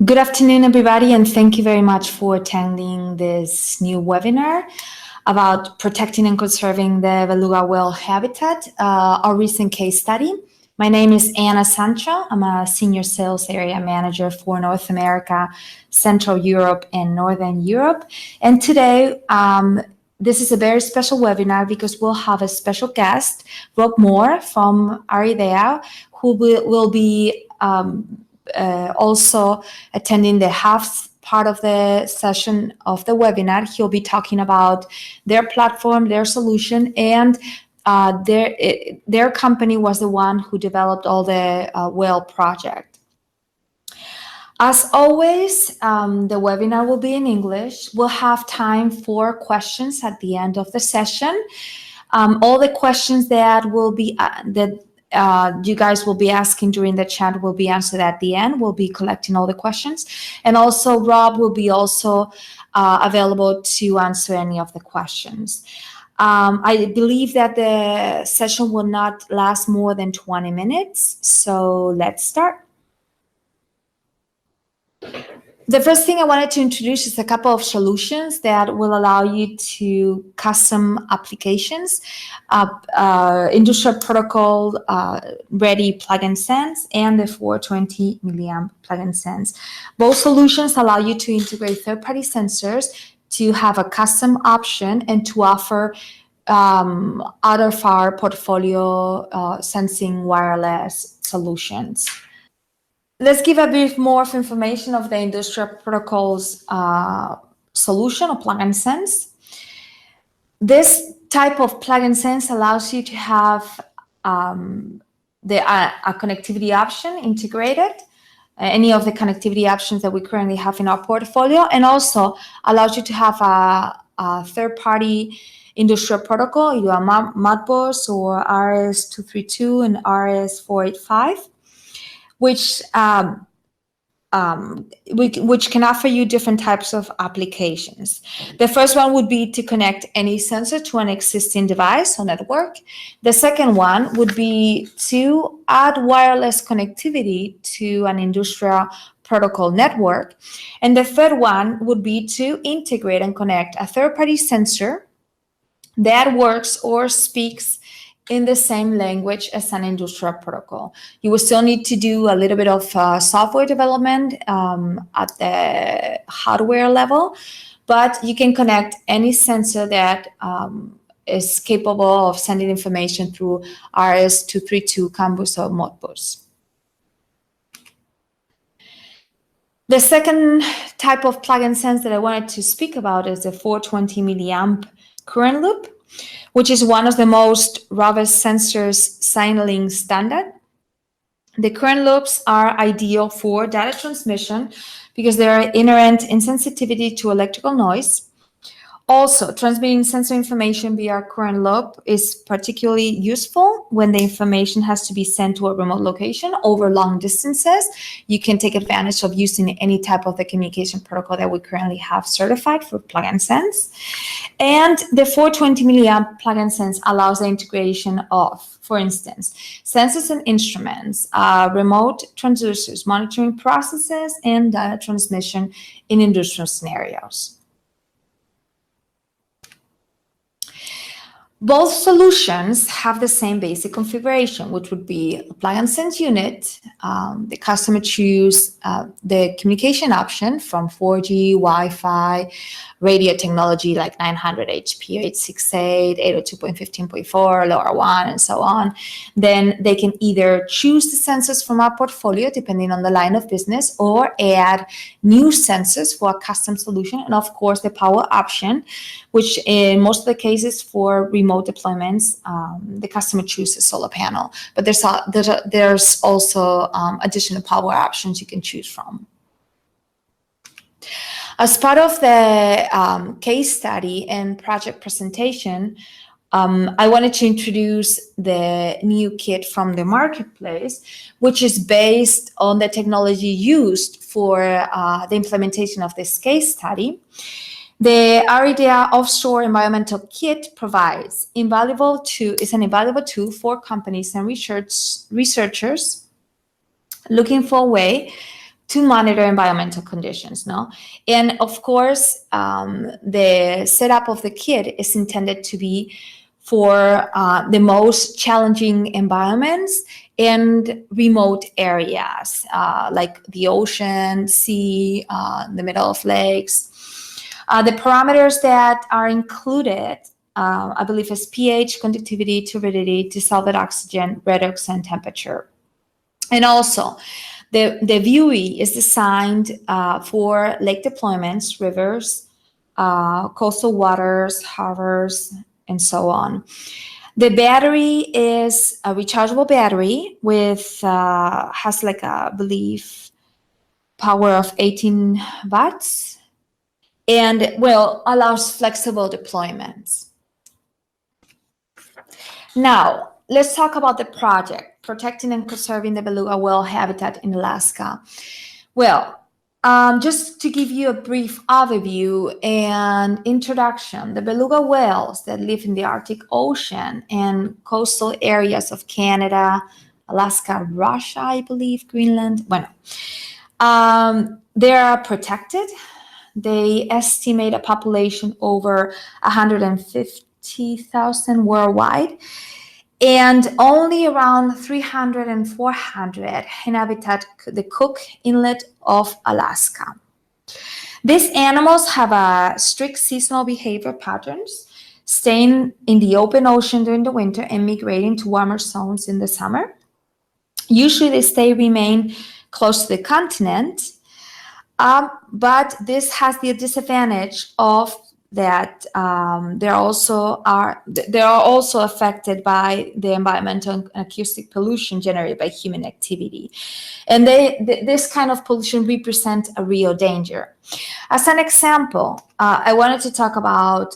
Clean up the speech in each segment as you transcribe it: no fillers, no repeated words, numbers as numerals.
Good afternoon, everybody, and thank you very much for attending this new webinar about protecting and conserving the beluga whale habitat, our recent case study. My name is Ana Sancho. I'm a Senior Sales Area Manager for North America, Central Europe, and Northern Europe. And today, this is a very special webinar because we'll have a special guest, Rob Moore from Aridea, who will be also attending the half part of the session of the webinar. He'll be talking about their platform, their solution, and their company was the one who developed all the whale project. As always, the webinar will be in English. We'll have time for questions at the end of the session. All the questions that will be you guys will be asking during the chat will be answered at the end. We'll be collecting all the questions. And also Rob will be also available to answer any of the questions. I believe that the session will not last more than 20 minutes. So let's start. The first thing I wanted to introduce is a couple of solutions that will allow you to custom applications, industrial protocol ready plug-in sense, and the 420 milliamp plug-in sense. Both solutions allow you to integrate third-party sensors, to have a custom option, and to offer out of our portfolio sensing wireless solutions. Let's give a bit more of information of the industrial protocols solution or plug-in sense. This type of plug-in sense allows you to have a connectivity option integrated, any of the connectivity options that we currently have in our portfolio, and also allows you to have a third-party industrial protocol, either a Modbus or RS-232 and RS-485. Which can offer you different types of applications. The first one would be to connect any sensor to an existing device or network. The second one would be to add wireless connectivity to an industrial protocol network. And the third one would be to integrate and connect a third-party sensor that works or speaks in the same language as an industrial protocol. You will still need to do a little bit of software development at the hardware level, but you can connect any sensor that is capable of sending information through RS-232 campus or Modbus. The second type of plug-in sense that I wanted to speak about is the 420 milliamp current loop, which is one of the most robust sensors signaling standard. The current loops are ideal for data transmission because they are inherent insensitivity to electrical noise. Also, transmitting sensor information via current loop is particularly useful when the information has to be sent to a remote location over long distances. You can take advantage of using any type of the communication protocol that we currently have certified for plug-in sense. And the 420 milliamp plug-in sense allows the integration of, for instance, sensors and instruments, remote transducers, monitoring processes, and data transmission in industrial scenarios. Both solutions have the same basic configuration, which would be a plug-in sense unit. The customer choose the communication option from 4G, Wi-Fi, radio technology like 900 HP, 868, 802.15.4, LoRaWAN, and so on. Then they can either choose the sensors from our portfolio, depending on the line of business, or add new sensors for a custom solution. And of course, the power option, which in most of the cases for remote deployments, the customer chooses solar panel. But there's also additional power options you can choose from. As part of the case study and project presentation, I wanted to introduce the new kit from the marketplace, which is based on the technology used for the implementation of this case study. The Aridea Offshore Environmental Kit is an invaluable tool for companies and researchers looking for a way to monitor environmental conditions, no? And of course, the setup of the kit is intended to be for the most challenging environments and remote areas, like the ocean, sea, the middle of lakes. The parameters that are included, I believe, is pH, conductivity, turbidity, dissolved oxygen, redox, and temperature. And also, the buoy is designed for lake deployments, rivers, coastal waters, harbors, and so on. The battery is a rechargeable battery with has like a, I believe, power of 18 watts, and allows flexible deployments. Now, let's talk about the project, protecting and conserving the beluga whale habitat in Alaska. Well, just to give you a brief overview and introduction, the beluga whales that live in the Arctic Ocean and coastal areas of Canada, Alaska, Russia, I believe, Greenland, they are protected. They estimate a population over 150,000 worldwide, and only around 300 and 400 inhabit the Cook Inlet of Alaska. These animals have a strict seasonal behavior patterns, staying in the open ocean during the winter and migrating to warmer zones in the summer. Usually they remain close to the continent, but this has the disadvantage of that they are also affected by the environmental and acoustic pollution generated by human activity, and this kind of pollution represents a real danger. As an example, I wanted to talk about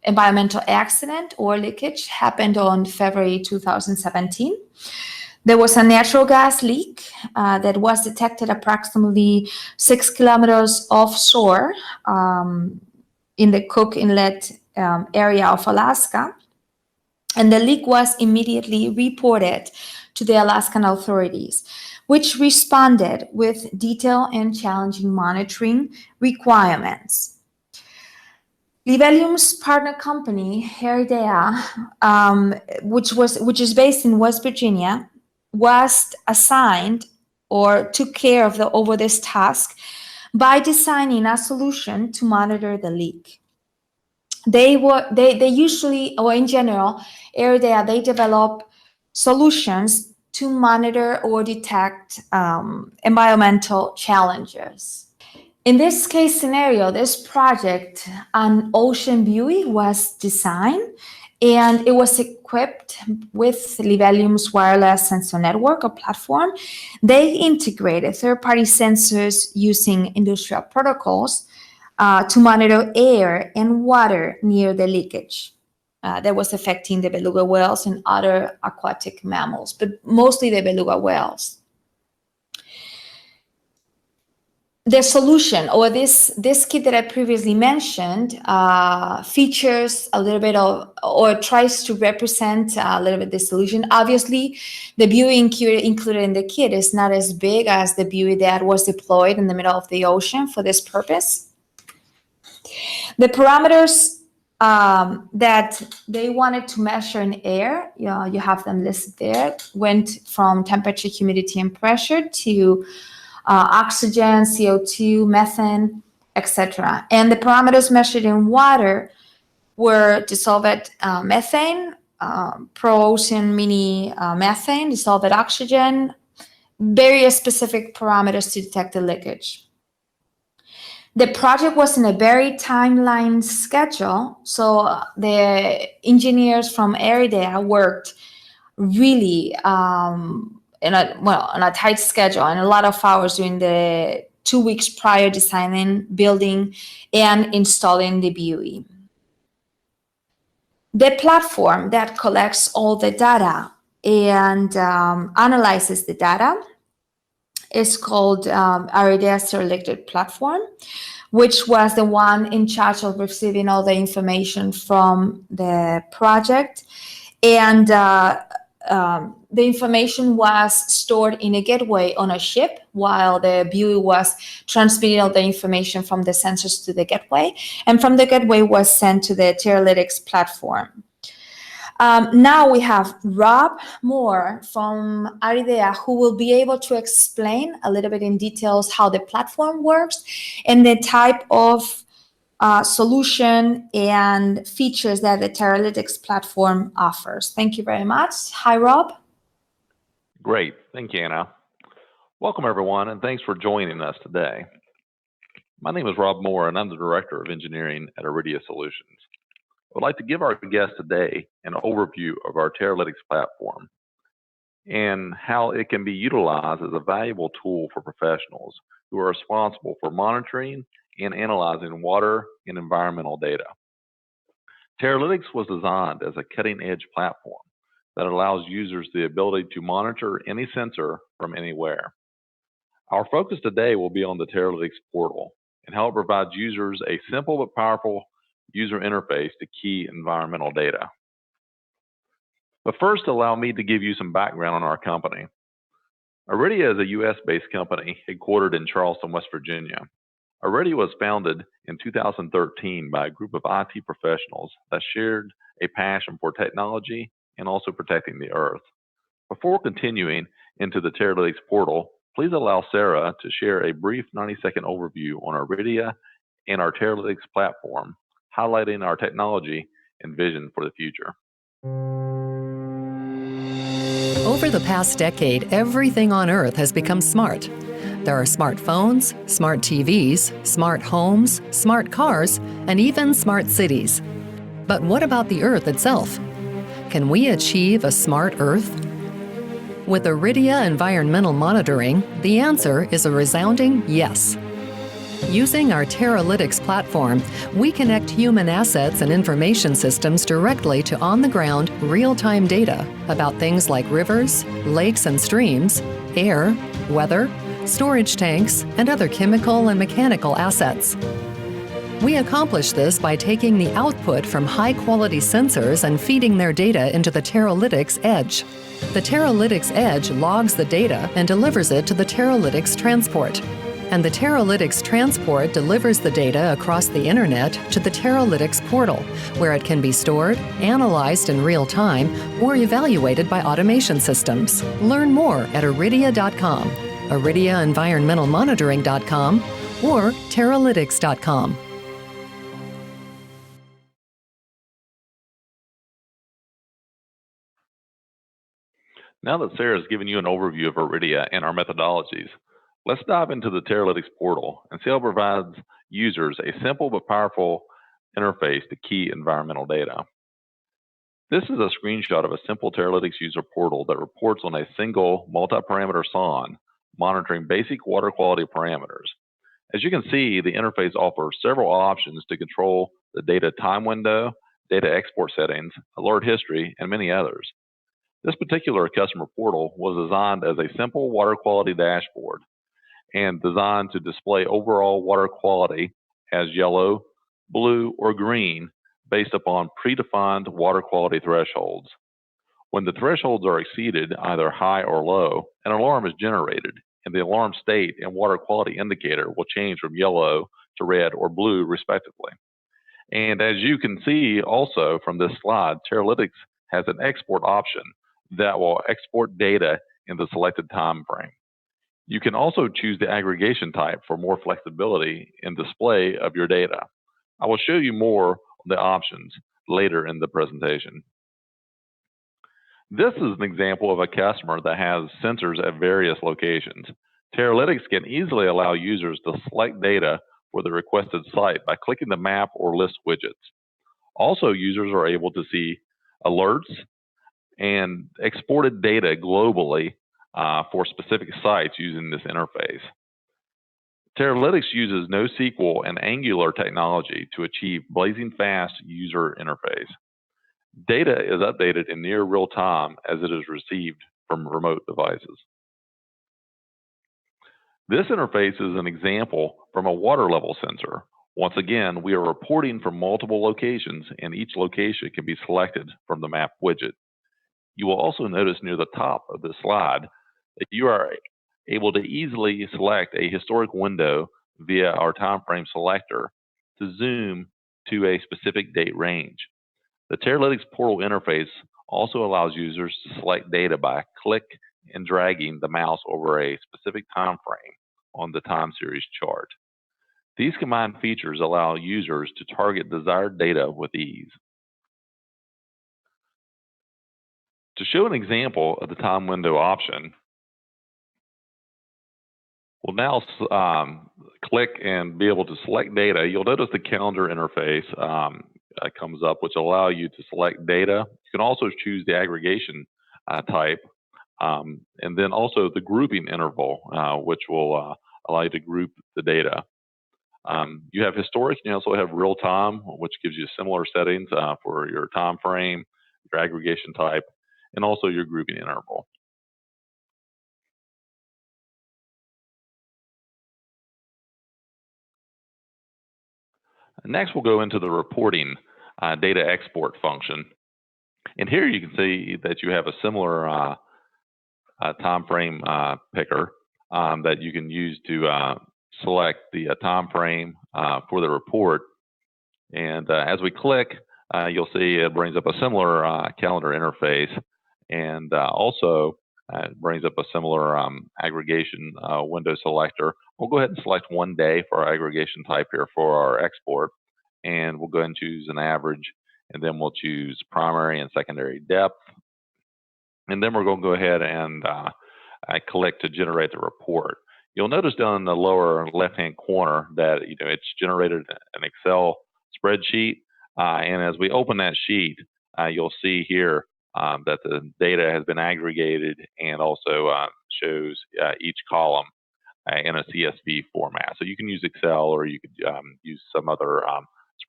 environmental accident or leakage happened on February 2017. There was a natural gas leak that was detected approximately 6 kilometers offshore in the Cook Inlet area of Alaska. And the leak was immediately reported to the Alaskan authorities, which responded with detailed and challenging monitoring requirements. Libelium's partner company, Heridea, which is based in West Virginia, was assigned or took care of over this task by designing a solution to monitor the leak. They usually, or in general, Heridea, they develop solutions to monitor or detect environmental challenges. In this case scenario, this project, an ocean buoy was designed, and it was equipped with Libelium's wireless sensor network or platform. They integrated third-party sensors using industrial protocols to monitor air and water near the leakage that was affecting the beluga whales and other aquatic mammals, but mostly the beluga whales. The solution, or this kit that I previously mentioned, features a little bit of, or tries to represent a little bit the solution. Obviously, the buoy included in the kit is not as big as the buoy that was deployed in the middle of the ocean for this purpose. The parameters that they wanted to measure in air, you have them listed there, went from temperature, humidity, and pressure to oxygen, CO2, methane, etc. And the parameters measured in water were dissolved methane, pro-ocean mini methane, dissolved oxygen, various specific parameters to detect the leakage. The project was in a very timeline schedule, so the engineers from Heridea worked really on a tight schedule and a lot of hours during the 2 weeks prior designing, building, and installing the buoy. The platform that collects all the data and analyzes the data is called Heridea Selected Platform, which was the one in charge of receiving all the information from the project. And the information was stored in a gateway on a ship while the buoy was transmitting all the information from the sensors to the gateway, and from the gateway was sent to the Teralytics platform. Now we have Rob Moore from Aridea, who will be able to explain a little bit in details how the platform works and the type of solution and features that the Teralytics platform offers. Thank you very much. Hi, Rob. Great. Thank you, Anna. Welcome, everyone, and thanks for joining us today. My name is Rob Moore, and I'm the Director of Engineering at Iridia Solutions. I would like to give our guests today an overview of our Teralytics platform and how it can be utilized as a valuable tool for professionals who are responsible for monitoring and analyzing water and environmental data. Teralytics was designed as a cutting-edge platform that allows users the ability to monitor any sensor from anywhere. Our focus today will be on the Teralytics portal and how it provides users a simple but powerful user interface to key environmental data. But first, allow me to give you some background on our company. Iridia is a US-based company headquartered in Charleston, West Virginia. Iridia was founded in 2013 by a group of IT professionals that shared a passion for technology and also protecting the Earth. Before continuing into the Teralytics portal, please allow Sarah to share a brief 90-second overview on Iridia and our Teralytics platform, highlighting our technology and vision for the future. Over the past decade, everything on Earth has become smart. There are smartphones, smart TVs, smart homes, smart cars, and even smart cities. But what about the Earth itself? Can we achieve a smart Earth? With Iridia Environmental Monitoring, the answer is a resounding yes. Using our Teralytics platform, we connect human assets and information systems directly to on-the-ground, real-time data about things like rivers, lakes and streams, air, weather, storage tanks, and other chemical and mechanical assets. We accomplish this by taking the output from high-quality sensors and feeding their data into the Teralytics Edge. The Teralytics Edge logs the data and delivers it to the Teralytics Transport. And the Teralytics Transport delivers the data across the internet to the Teralytics portal, where it can be stored, analyzed in real time, or evaluated by automation systems. Learn more at iridia.com, iridiaenvironmentalmonitoring.com, or teralytics.com. Now that Sarah's given you an overview of Iridia and our methodologies, let's dive into the Teralytics portal and see how it provides users a simple but powerful interface to key environmental data. This is a screenshot of a simple Teralytics user portal that reports on a single multi-parameter SON monitoring basic water quality parameters. As you can see, the interface offers several options to control the data time window, data export settings, alert history, and many others. This particular customer portal was designed as a simple water quality dashboard and designed to display overall water quality as yellow, blue, or green based upon predefined water quality thresholds. When the thresholds are exceeded, either high or low, an alarm is generated, and the alarm state and water quality indicator will change from yellow to red or blue, respectively. And as you can see also from this slide, Teralytics has an export option that will export data in the selected time frame. You can also choose the aggregation type for more flexibility in display of your data. I will show you more on the options later in the presentation. This is an example of a customer that has sensors at various locations. Teralytics can easily allow users to select data for the requested site by clicking the map or list widgets. Also, users are able to see alerts and exported data globally for specific sites using this interface. Teralytics uses NoSQL and Angular technology to achieve blazing fast user interface. Data is updated in near real time as it is received from remote devices. This interface is an example from a water level sensor. Once again, we are reporting from multiple locations, and each location can be selected from the map widget. You will also notice near the top of the slide that you are able to easily select a historic window via our time frame selector to zoom to a specific date range. The Teralytics portal interface also allows users to select data by click and dragging the mouse over a specific time frame on the time series chart. These combined features allow users to target desired data with ease. To show an example of the time window option, we'll now click and be able to select data. You'll notice the calendar interface comes up, which will allow you to select data. You can also choose the aggregation type, and then also the grouping interval, which will allow you to group the data. You have historic, and you also have real time, which gives you similar settings for your time frame, your aggregation type, and also your grouping interval. Next, we'll go into the reporting data export function. And here you can see that you have a similar time frame picker that you can use to select the time frame for the report. And as we click, you'll see it brings up a similar calendar interface, and also it brings up a similar aggregation window selector. We'll go ahead and select 1 day for our aggregation type here for our export, and we'll go ahead and choose an average, and then we'll choose primary and secondary depth. And then we're going to go ahead and click to generate the report. You'll notice down in the lower left-hand corner that it's generated an Excel spreadsheet, and as we open that sheet, you'll see here that the data has been aggregated and also shows each column in a CSV format. So you can use Excel, or you could use some other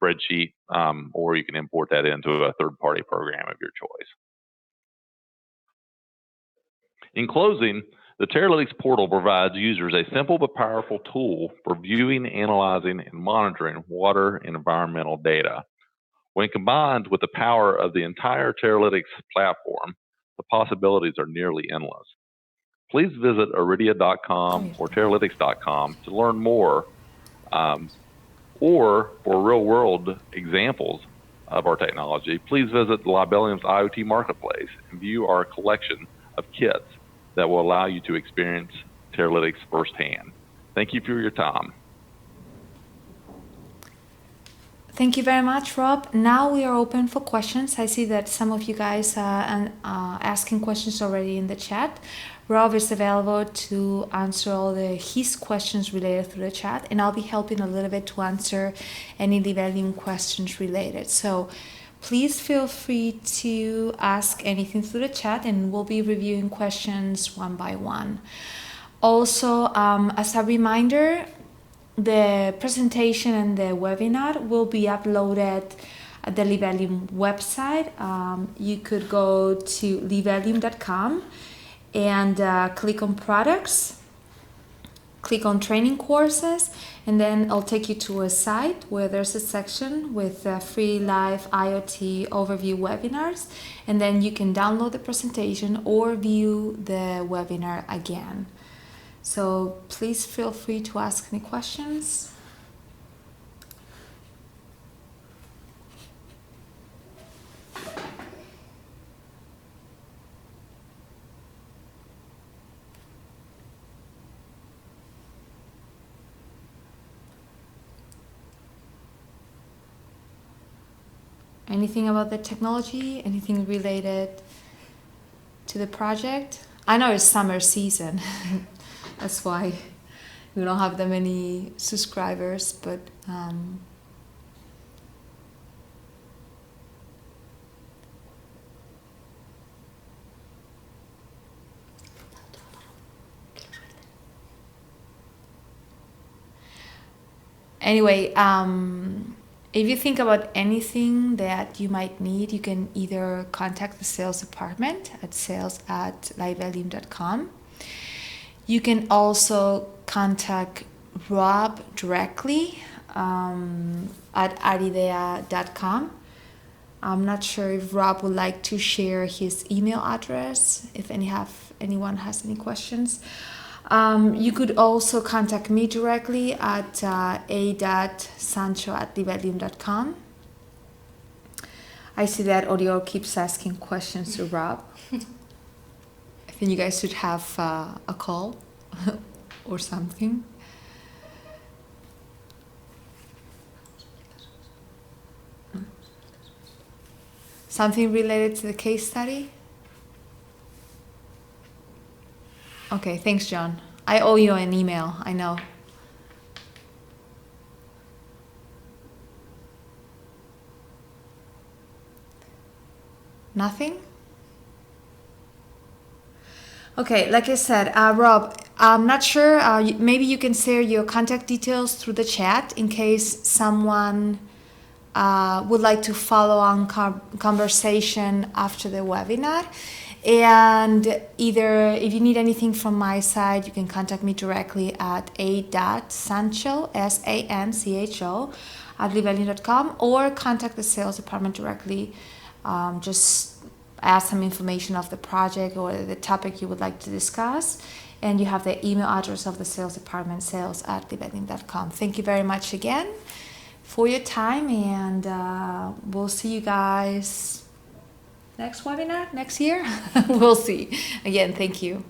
spreadsheet, or you can import that into a third-party program of your choice. In closing, the Teralytics portal provides users a simple but powerful tool for viewing, analyzing, and monitoring water and environmental data. When combined with the power of the entire Teralytics platform, the possibilities are nearly endless. Please visit iridia.com or teralytics.com to learn more, or for real-world examples of our technology, please visit Libelium's IoT Marketplace and view our collection of kits that will allow you to experience Teralytics firsthand. Thank you for your time. Thank you very much, Rob. Now we are open for questions. I see that some of you guys are asking questions already in the chat. Rob is available to answer all his questions related through the chat, and I'll be helping a little bit to answer any Libelium questions related. So please feel free to ask anything through the chat, and we'll be reviewing questions one by one. Also, as a reminder, the presentation and the webinar will be uploaded at the Libelium website. You could go to libelium.com and click on products, click on training courses, and then it'll take you to a site where there's a section with free live IoT overview webinars, and then you can download the presentation or view the webinar again. So please feel free to ask any questions. Anything about the technology? Anything related to the project? I know it's summer season. That's why we don't have that many subscribers, but anyway, if you think about anything that you might need, you can either contact the sales department at sales@libelium.com. You can also contact Rob directly at aridea.com. I'm not sure if Rob would like to share his email address if anyone has any questions. You could also contact me directly at a.sancho@libelium.com. I see that Audio keeps asking questions to Rob. I think you guys should have a call or something. Something related to the case study? Okay, thanks, John. I owe you an email, I know. Nothing? Okay, like I said, Rob, I'm not sure. Maybe you can share your contact details through the chat in case someone would like to follow on conversation after the webinar. And either if you need anything from my side, you can contact me directly at a.sancho, SANCHO, @libelium.com, or contact the sales department directly. Just ask some information of the project or the topic you would like to discuss. And you have the email address of the sales department, sales@libelium.com. Thank you very much again for your time, and we'll see you guys next webinar, next year. We'll see. Again, thank you.